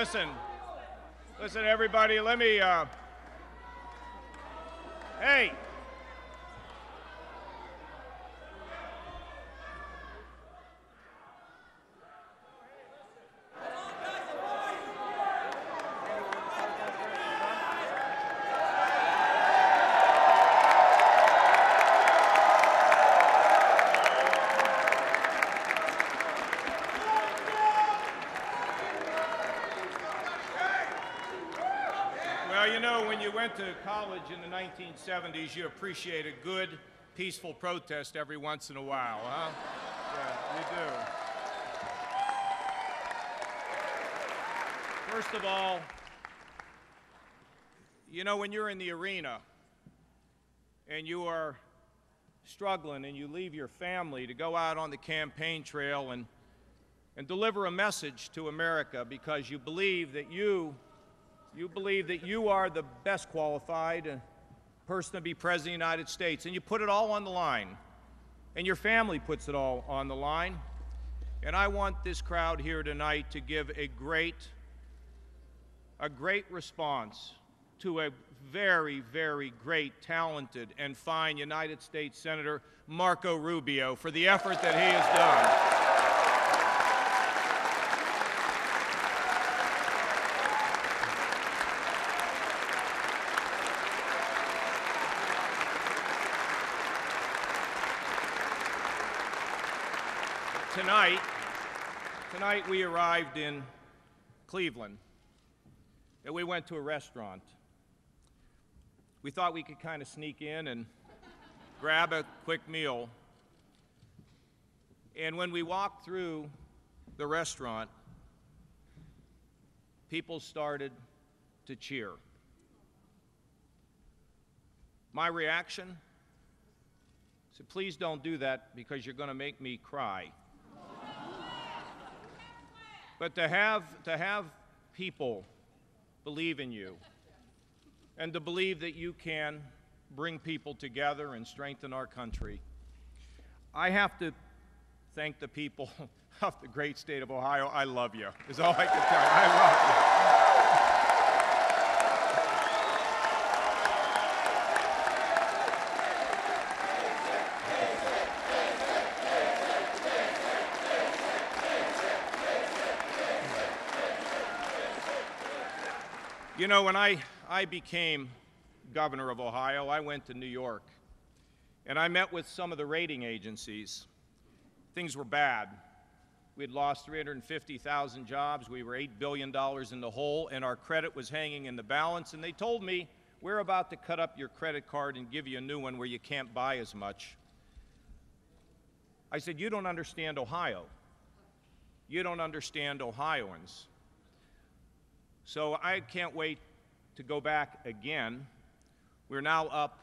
Listen, everybody, let me, hey. Well, you know, when you went to college in the 1970s, you appreciate a good, peaceful protest every once in a while, huh? Yeah, you do. First of all, you know, when you're in the arena and you are struggling and you leave your family to go out on the campaign trail and deliver a message to America because you believe that you are the best qualified person to be President of the United States, and you put it all on the line, and your family puts it all on the line. And I want this crowd here tonight to give a great response to a very, very great, talented, and fine United States Senator Marco Rubio for the effort that he has done. Tonight we arrived in Cleveland, and we went to a restaurant. We thought we could kind of sneak in and grab a quick meal. And when we walked through the restaurant, people started to cheer. My reaction? I said, please don't do that because you're going to make me cry. But to have people believe in you and to believe that you can bring people together and strengthen our country, I have to thank the people of the great state of Ohio. I love you, is all I can tell you. I love you. You know, when I became governor of Ohio, I went to New York, and I met with some of the rating agencies. Things were bad. We had lost 350,000 jobs. We were $8 billion in the hole, and our credit was hanging in the balance. And they told me, we're about to cut up your credit card and give you a new one where you can't buy as much. I said, you don't understand Ohio. You don't understand Ohioans. So I can't wait to go back again. We're now up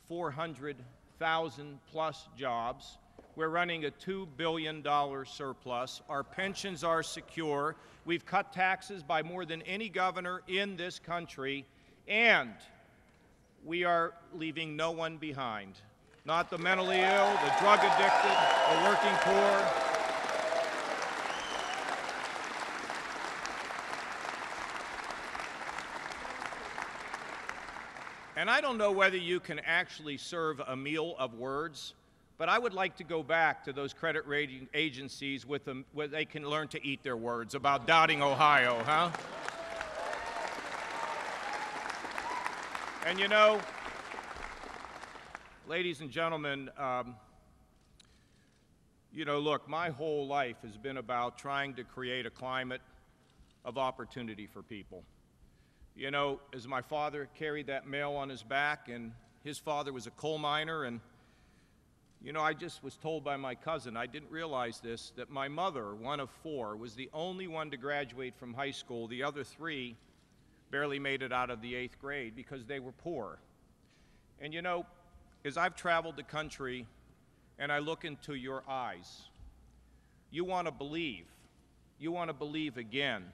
400,000 plus jobs. We're running a $2 billion surplus. Our pensions are secure. We've cut taxes by more than any governor in this country, and we are leaving no one behind. Not the mentally ill, the drug addicted, the working poor. And I don't know whether you can actually serve a meal of words, but I would like to go back to those credit rating agencies with them, where they can learn to eat their words about doubting Ohio, huh? And you know, ladies and gentlemen, you know, look, my whole life has been about trying to create a climate of opportunity for people. You know, as my father carried that mail on his back, and his father was a coal miner, and, you know, I just was told by my cousin, I didn't realize this, that my mother, one of four, was the only one to graduate from high school. The other three barely made it out of the 8th grade because they were poor. And, you know, as I've traveled the country and I look into your eyes, you want to believe. You want to believe again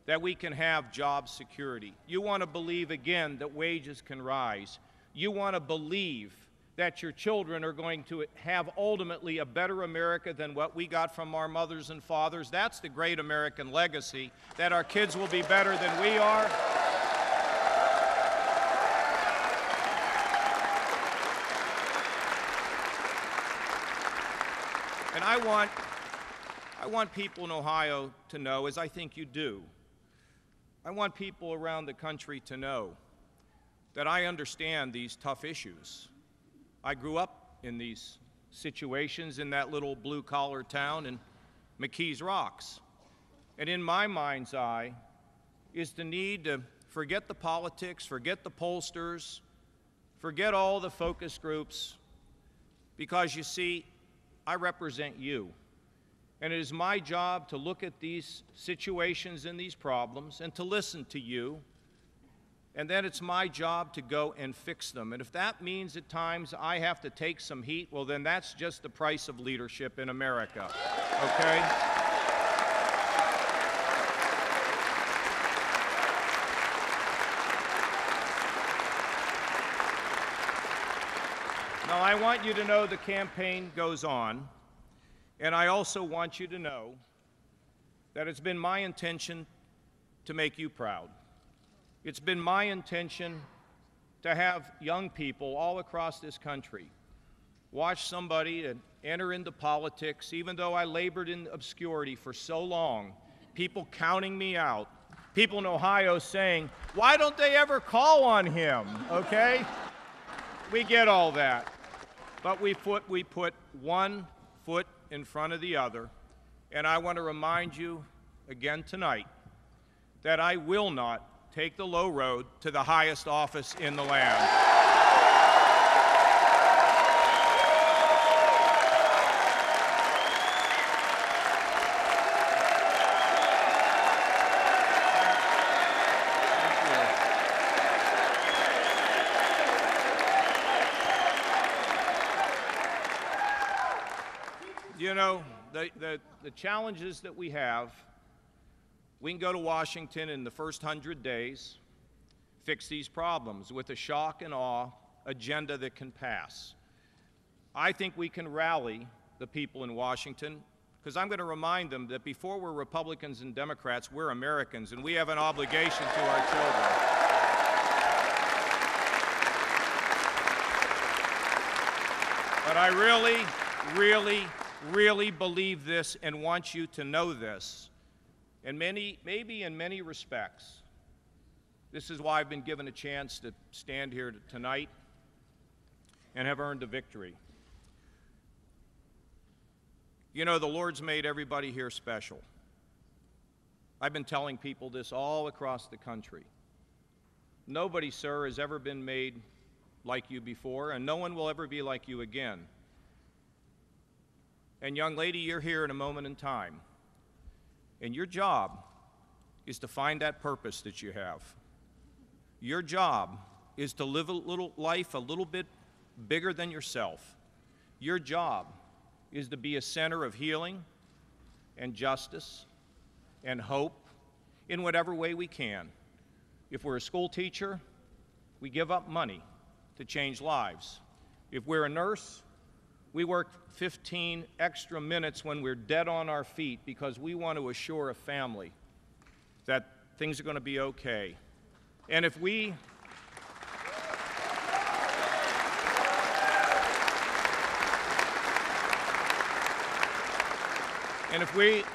that we can have job security. You want to believe again that wages can rise. You want to believe that your children are going to have ultimately a better America than what we got from our mothers and fathers. That's the great American legacy, that our kids will be better than we are. And I want people in Ohio to know, as I think you do, I want people around the country to know that I understand these tough issues. I grew up in these situations in that little blue-collar town in McKees Rocks. And in my mind's eye is the need to forget the politics, forget the pollsters, forget all the focus groups, because you see, I represent you. And it is my job to look at these situations and these problems and to listen to you. And then it's my job to go and fix them. And if that means at times I have to take some heat, well, then that's just the price of leadership in America, okay? Now, I want you to know the campaign goes on, and I also want you to know that it's been my intention to make you proud. It's been my intention to have young people all across this country watch somebody enter into politics, even though I labored in obscurity for so long, people counting me out, people in Ohio saying, why don't they ever call on him, okay? We get all that. But we put one foot in front of the other, and I want to remind you again tonight that I will not take the low road to the highest office in the land. You know, the challenges that we have, we can go to Washington in the first 100 days, fix these problems with a shock and awe agenda that can pass. I think we can rally the people in Washington, because I'm going to remind them that before we're Republicans and Democrats, we're Americans, and we have an obligation to our children. But I really believe this and want you to know this. And maybe in many respects, this is why I've been given a chance to stand here tonight and have earned a victory. You know, the Lord's made everybody here special. I've been telling people this all across the country. Nobody, sir, has ever been made like you before, and no one will ever be like you again. And young lady, you're here in a moment in time. And your job is to find that purpose that you have. Your job is to live a little life a little bit bigger than yourself. Your job is to be a center of healing and justice and hope in whatever way we can. If we're a school teacher, we give up money to change lives. If we're a nurse, we work 15 extra minutes when we're dead on our feet because we want to assure a family that things are going to be okay. And if we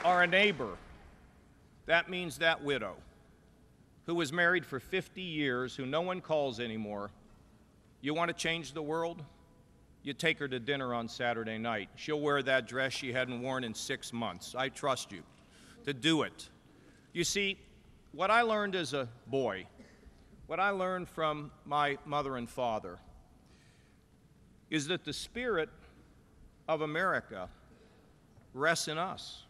are a neighbor, that means that widow who was married for 50 years, who no one calls anymore, you want to change the world? You take her to dinner on Saturday night. She'll wear that dress she hadn't worn in 6 months. I trust you to do it. You see, what I learned as a boy, what I learned from my mother and father, is that the spirit of America rests in us.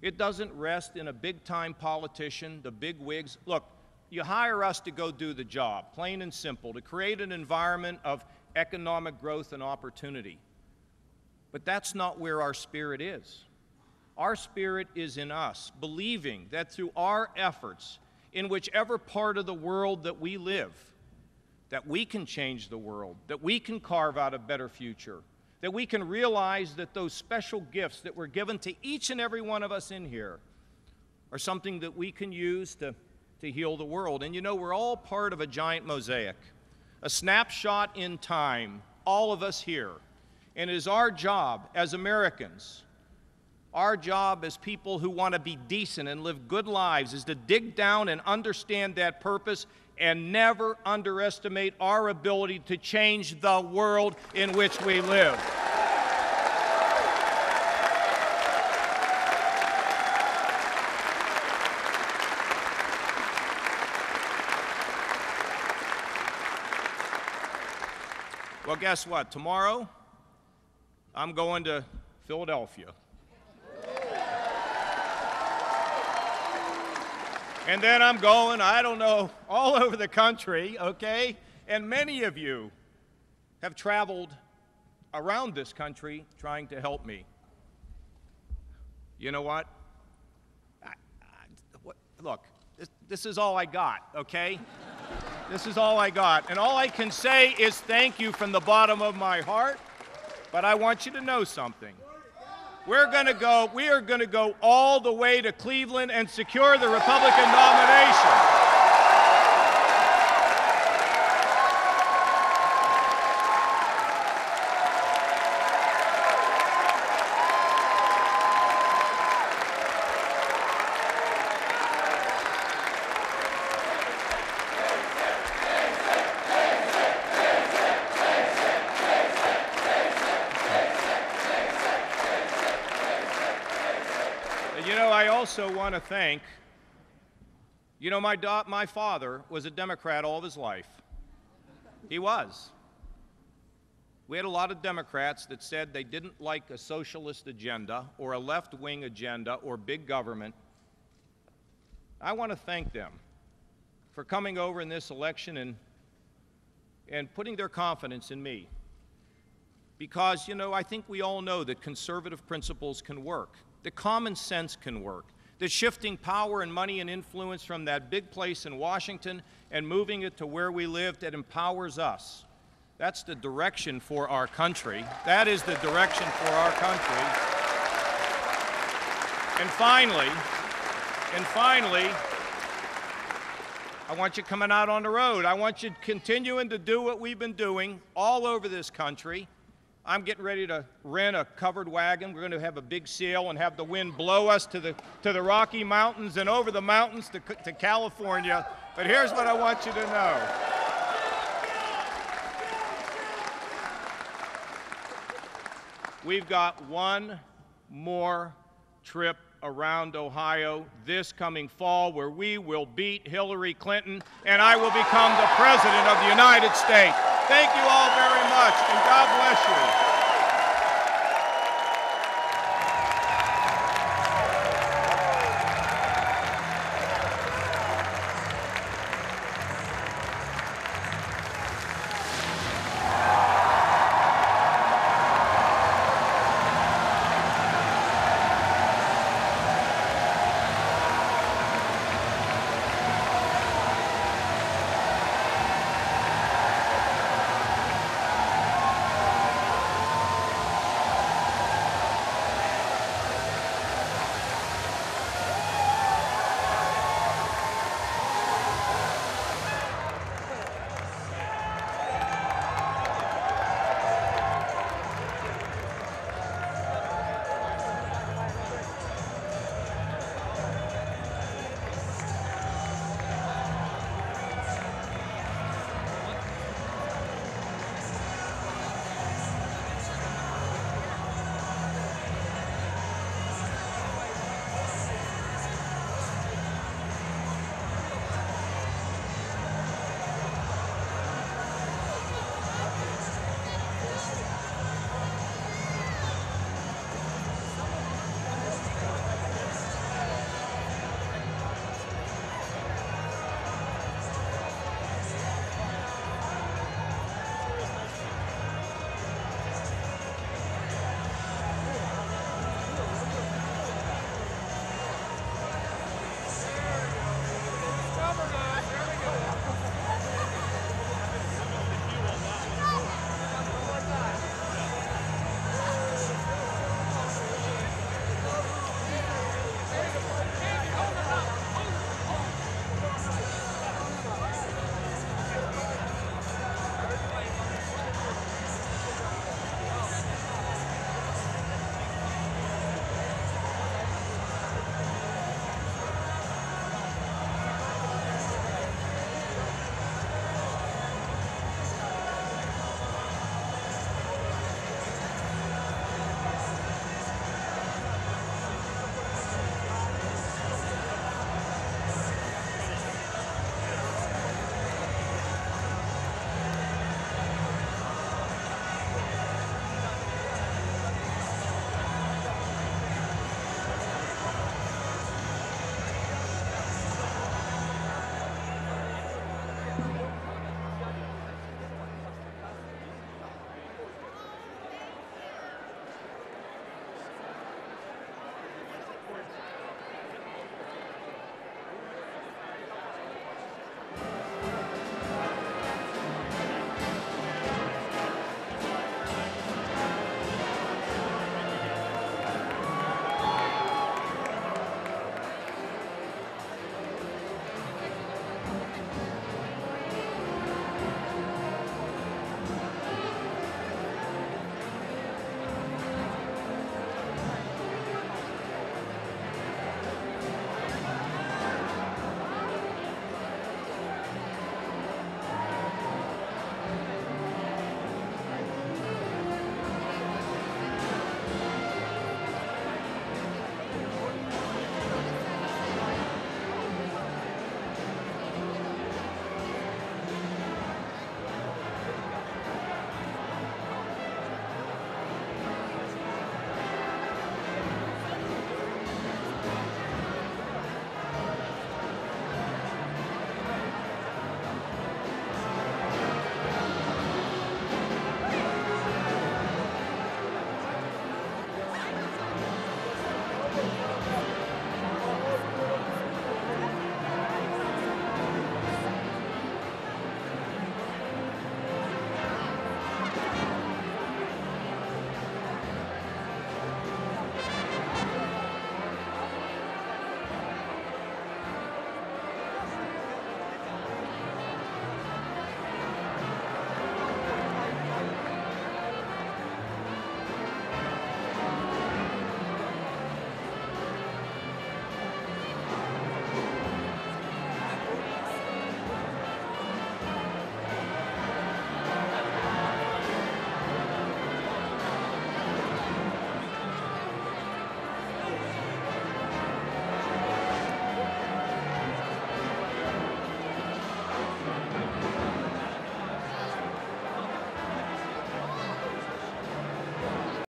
It doesn't rest in a big-time politician, the big wigs. Look, you hire us to go do the job, plain and simple, to create an environment of economic growth and opportunity. But that's not where our spirit is. Our spirit is in us, believing that through our efforts, in whichever part of the world that we live, that we can change the world, that we can carve out a better future, that we can realize that those special gifts that were given to each and every one of us in here are something that we can use to heal the world. And you know, we're all part of a giant mosaic, a snapshot in time, all of us here. And it is our job as Americans, our job as people who want to be decent and live good lives, is to dig down and understand that purpose and never underestimate our ability to change the world in which we live. Well, guess what? Tomorrow, I'm going to Philadelphia. And then I'm going, I don't know, all over the country, okay? And many of you have traveled around this country trying to help me. You know what? Look, this is all I got, okay? This is all I got. And all I can say is thank you from the bottom of my heart, but I want you to know something. We are going to go all the way to Cleveland and secure the Republican nomination. You know, I also want to thank, you know, my father was a Democrat all of his life. He was. We had a lot of Democrats that said they didn't like a socialist agenda or a left-wing agenda or big government. I want to thank them for coming over in this election and putting their confidence in me. Because, you know, I think we all know that conservative principles can work, that common sense can work, that shifting power and money and influence from that big place in Washington and moving it to where we live, that empowers us. That's the direction for our country. That is the direction for our country. And finally, I want you coming out on the road. I want you continuing to do what we've been doing all over this country. I'm getting ready to rent a covered wagon. We're going to have a big sail and have the wind blow us to the Rocky Mountains and over the mountains to California. But here's what I want you to know. We've got one more trip around Ohio this coming fall where we will beat Hillary Clinton and I will become the President of the United States. Thank you all very much, and God bless you.